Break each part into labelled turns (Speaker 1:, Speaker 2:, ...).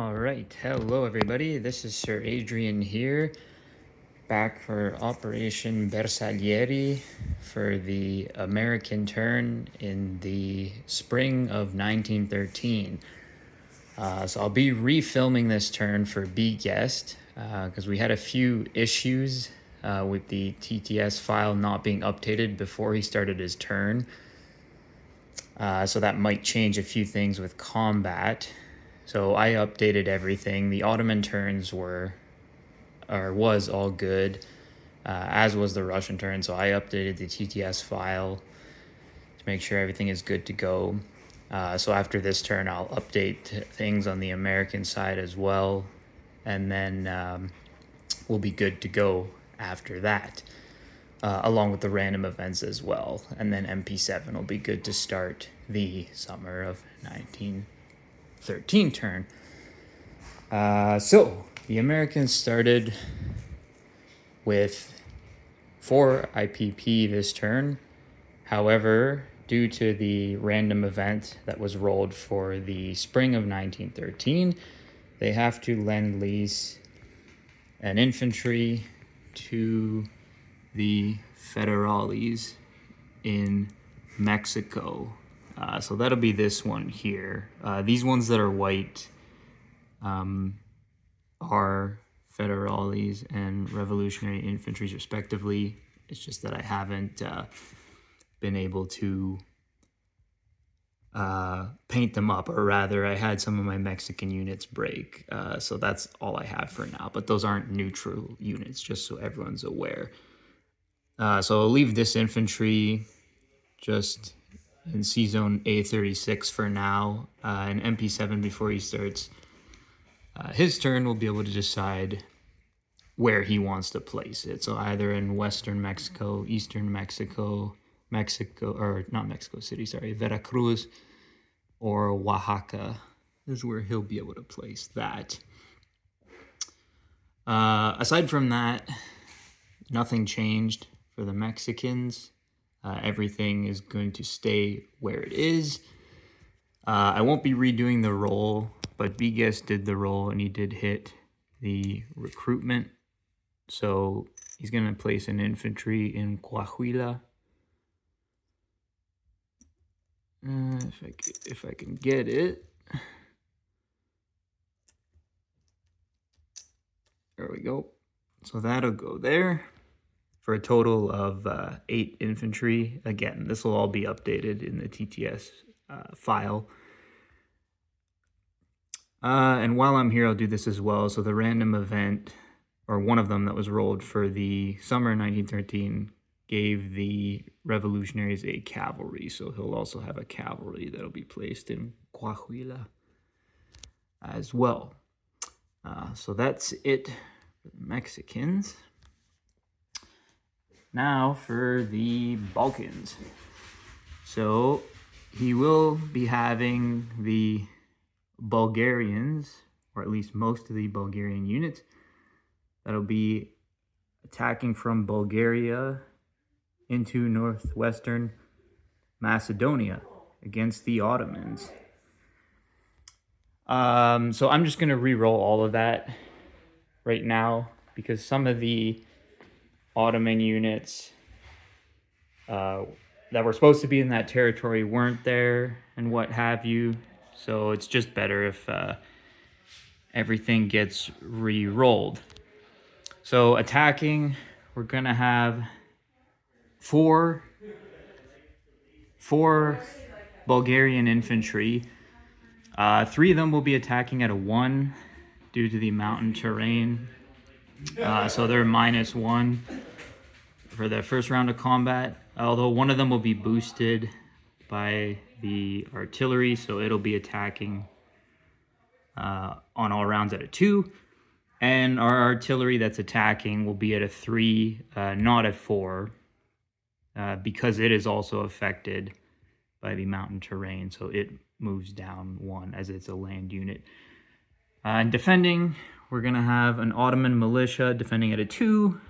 Speaker 1: All right, hello everybody. This is Sir Adrian here, back for Operation Bersaglieri for the American turn in the spring of 1913. So I'll be refilming this turn for B Guest because we had a few issues with the TTS file not being updated before he started his turn. So that might change a few things with combat. So I updated everything. The Ottoman turns was all good, as was the Russian turn. So I updated the TTS file to make sure everything is good to go. So after this turn, I'll update things on the American side as well, and then we'll be good to go after that, along with the random events as well. And then MP7 will be good to start the summer of 1913 turn. So the Americans started with 4 IPP this turn. However, due to the random event that was rolled for the spring of 1913, they have to lend lease an infantry to the Federales in Mexico. So that'll be this one here. These ones that are white are Federales and Revolutionary Infantries respectively. It's just that I haven't been able to paint them up, or rather I had some of my Mexican units break. So that's all I have for now, but those aren't neutral units, just so everyone's aware. So I'll leave this infantry just in C-Zone A36 for now, and MP7 before he starts his turn will be able to decide where he wants to place it. So either in Western Mexico, Eastern Mexico, or not Mexico City, sorry, Veracruz, or Oaxaca is where he'll be able to place that. Aside from that, nothing changed for the Mexicans. Everything is going to stay where it is. I won't be redoing the roll, but Vigues did the roll and he did hit the recruitment. So he's going to place an infantry in Coahuila. If I can get it. There we go. So that'll go there for a total of 8 infantry. Again, this will all be updated in the TTS file. And while I'm here, I'll do this as well. So the random event, or one of them that was rolled for the summer 1913, gave the revolutionaries a cavalry. So he'll also have a cavalry that'll be placed in Coahuila as well. So that's it for the Mexicans. Now for the Balkans. So he will be having the Bulgarians, or at least most of the Bulgarian units, that'll be attacking from Bulgaria into northwestern Macedonia against the Ottomans. So I'm just going to re-roll all of that right now because some of the Ottoman units that were supposed to be in that territory weren't there and what have you. So it's just better if everything gets re-rolled. So attacking, we're going to have four Bulgarian infantry. 3 of them will be attacking at a 1 due to the mountain terrain. So they're -1 for the first round of combat, although one of them will be boosted by the artillery, so it'll be attacking on all rounds at a 2. And our artillery that's attacking will be at a 3, not a 4, because it is also affected by the mountain terrain, so it moves down 1 as it's a land unit. And defending, we're going to have an Ottoman militia defending at a 2,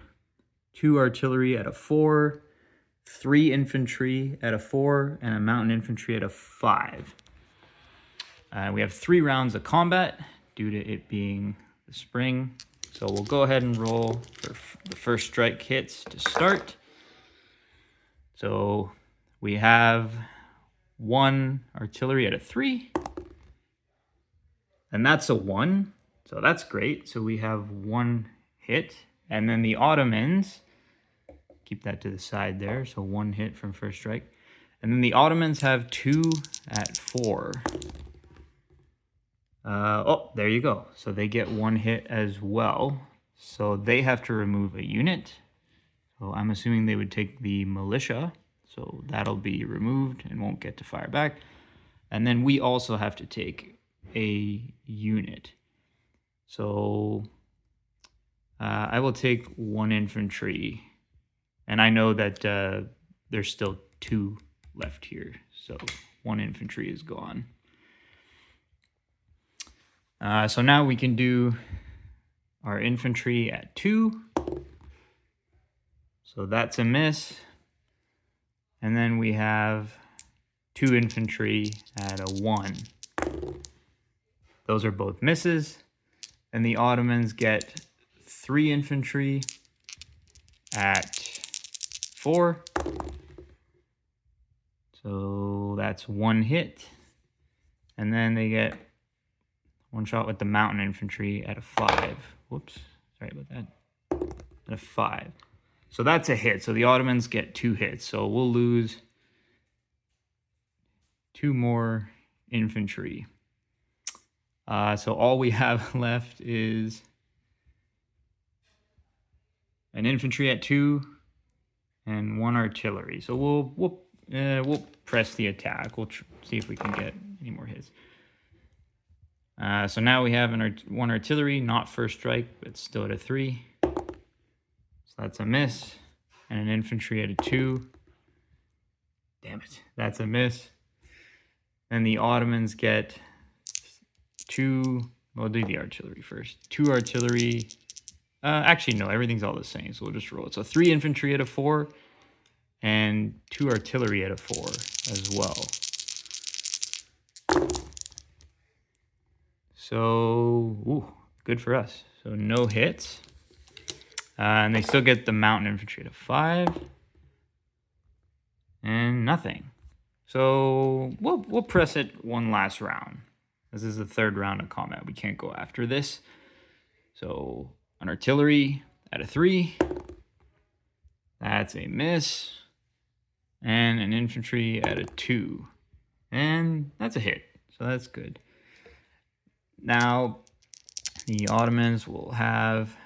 Speaker 1: 2 artillery at a 4, 3 infantry at a 4, and a mountain infantry at a 5. We have 3 rounds of combat, due to it being the spring. So we'll go ahead and roll for the first strike hits to start. So we have 1 artillery at a 3. And that's a 1. So that's great. So we have 1 hit. And then the Ottomans, keep that to the side there. So 1 hit from first strike. And then the Ottomans have 2 at 4. Oh, there you go. So they get 1 hit as well. So they have to remove a unit. So I'm assuming they would take the militia. So that'll be removed and won't get to fire back. And then we also have to take a unit. So I will take 1 infantry. And I know that there's still 2 left here. So 1 infantry is gone. So now we can do our infantry at 2. So that's a miss. And then we have 2 infantry at a 1. Those are both misses. And the Ottomans get 3 infantry at 4. So that's 1 hit. And then they get 1 shot with the mountain infantry at a 5. Whoops, sorry about that. At a 5. So that's a hit. So the Ottomans get 2 hits. So we'll lose 2 more infantry. So all we have left is an infantry at 2 and 1 artillery. So we'll press the attack. We'll see if we can get any more hits. So now we have 1 artillery, not first strike, but still at a 3. So that's a miss. And an infantry at a 2. Damn it, that's a miss. Then the Ottomans get 2. We'll do the artillery first. 2 artillery. Actually, no, everything's all the same, so we'll just roll it. So 3 infantry at a 4 and 2 artillery at a 4 as well. So, good for us. So no hits. And they still get the mountain infantry at a 5. And nothing. So we'll press it 1 last round. This is the 3rd round of combat. We can't go after this. So an artillery at a 3. That's a miss. And an infantry at a 2. And that's a hit. So that's good. Now the Ottomans will have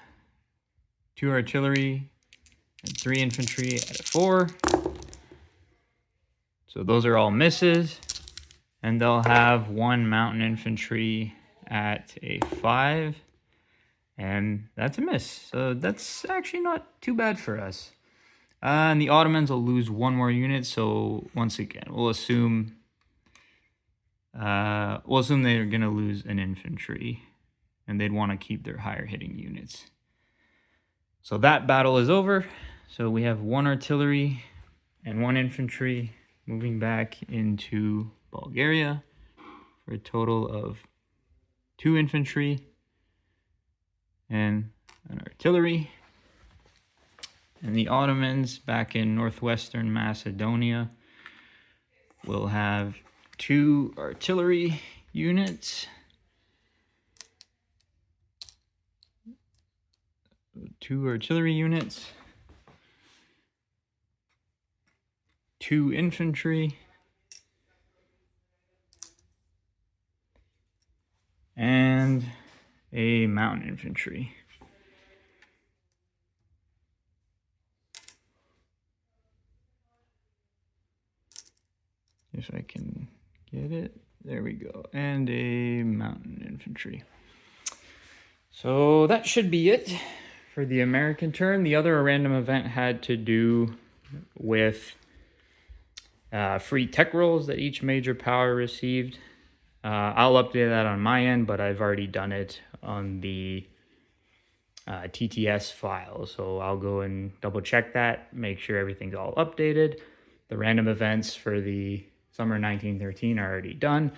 Speaker 1: 2 artillery and 3 infantry at a 4. So those are all misses. And they'll have 1 mountain infantry at a 5. And that's a miss. So that's actually not too bad for us. And the Ottomans will lose 1 more unit. So once again, we'll assume they're going to lose an infantry. And they'd want to keep their higher hitting units. So that battle is over. So we have 1 artillery and 1 infantry moving back into Bulgaria for a total of 2 infantry and an artillery. And the Ottomans back in northwestern Macedonia will have 2 artillery units, 2 artillery units, 2 infantry, and a mountain infantry. If I can get it. There we go. And a mountain infantry. So that should be it for the American turn. The other random event had to do with free tech rolls that each major power received. I'll update that on my end, but I've already done it on the TTS file. So I'll go and double check that, make sure everything's all updated. The random events for the summer 1913 are already done.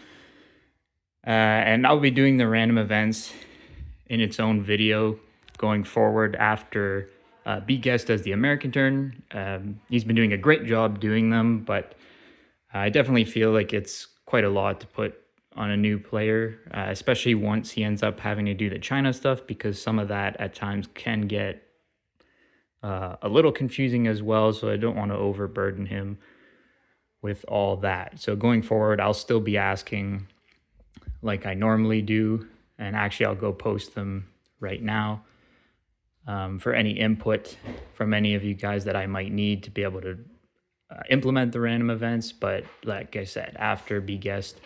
Speaker 1: And I'll be doing the random events in its own video going forward after B Guest does the American turn. He's been doing a great job doing them, but I definitely feel like it's quite a lot to put on a new player, especially once he ends up having to do the China stuff, because some of that at times can get a little confusing as well. So I don't want to overburden him with all that. So going forward, I'll still be asking like I normally do. And actually, I'll go post them right now for any input from any of you guys that I might need to be able to implement the random events. But like I said, after B Guest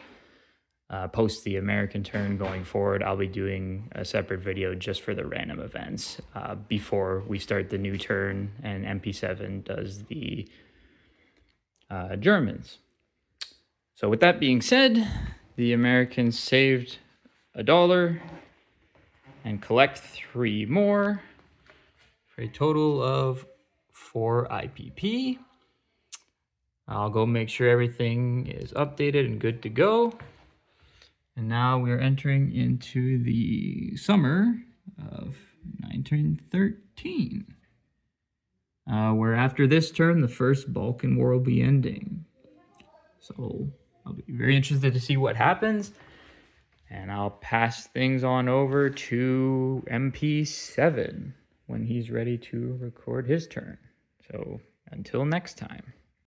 Speaker 1: post the American turn going forward, I'll be doing a separate video just for the random events before we start the new turn and MP7 does the Germans. So with that being said, the Americans saved $1 and collect 3 more for a total of 4 IPP. I'll go make sure everything is updated and good to go. And now we're entering into the summer of 1913, where after this turn, the First Balkan War will be ending. So I'll be very interested to see what happens. And I'll pass things on over to MP7 when he's ready to record his turn. So until next time.